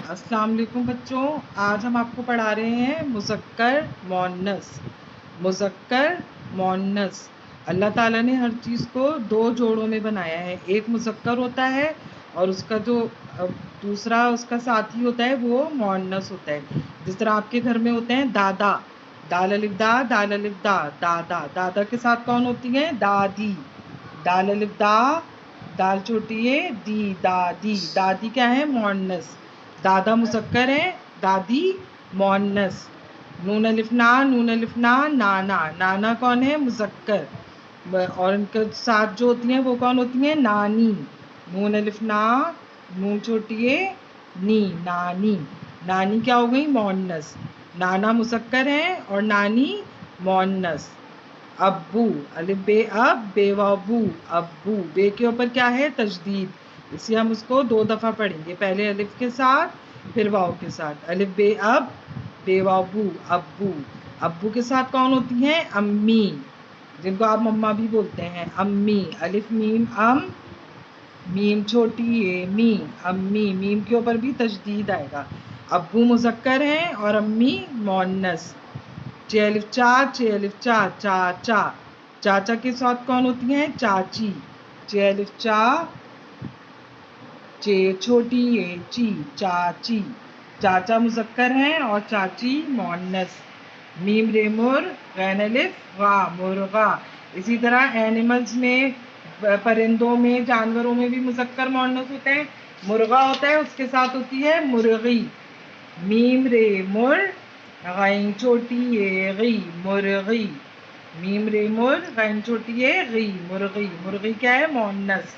अस्सलाम वालेकुम बच्चों। आज हम आपको पढ़ा रहे हैं मुज़क्कर मोन्नस। मुज़क्कर मोन्नस अल्लाह ताला ने हर चीज़ को दो जोड़ों में बनाया है। एक मुज़क्कर होता है और उसका जो दूसरा उसका साथी होता है वो मोन्नस होता है। जिस तरह आपके घर में होते हैं दादा, दाल अलिफ दा, दाल अलिफ दा, दादा। दादा के साथ कौन होती है? दादी। दाल अलिफ दा, दाल छोटी है, दी, दादी। दादी क्या है? मोन्नस। दादा मुज़क्कर है, दादी मोन्नस। नून अलिफ ना, नून अलिफ ना, नाना। नाना कौन है? मुज़क्कर। और इनके साथ जो होती हैं वो कौन होती हैं? नानी। नून अलिफ ना, नून छोटी है, नी, नानी। नानी क्या हो गई? मोन्नस। नाना मुज़क्कर है और नानी मोन्नस। अब्बू, अलिफ बे अब, बे वाव बू, अब्बू। बे के ऊपर क्या है? तशदीद, इसलिए हम उसको दो दफ़ा पढ़ेंगे, पहले अलिफ के साथ फिर वाव के साथ। अलिफ बे अब, बे वाव बू, अब्बू। अब्बू के साथ कौन होती हैं? अम्मी, जिनको आप मम्मा भी बोलते हैं, अम्मी। अलिफ मीम अम, मीम छोटी ए मी, अम्मी। मीम के ऊपर भी तशदीद आएगा। अब्बू मुज़क्कर हैं और अम्मी मोन्नस। चे अलिफ चा, चे अलिफ चा, चाचा। चाचा के साथ कौन होती हैं? चाची। चे अलिफ चा, चे छोटी ए ची, चाची। चाचा मुज़क्कर हैं और चाची मोन्नस। मीम रे मुर, गैन अलिफ गा, मुर्गा। इसी तरह एनिमल्स में, परिंदों में, जानवरों में भी मुज़क्कर मोन्नस होते हैं। मुर्गा होता है, उसके साथ होती है मुर्गी। मीम रे मुर, गैन छोटी ए गी, मुर्गी। मीम रे मुर, गैन छोटी ए गी, मुर्गी। मुर्गी क्या है? मोन्नस।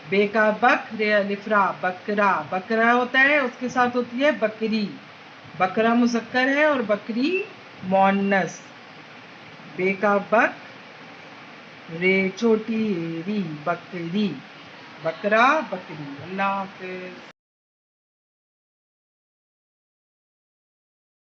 बे का बक, रे अलिफ रा, बकरा। बकरा होता है, उसके साथ होती है बकरी। बकरा मुज़क्कर है और बकरी मोन्नस। बे का बक, रे छोटी री, बकरी। बकरा, बकरी। अल्लाह हाफ़िज़।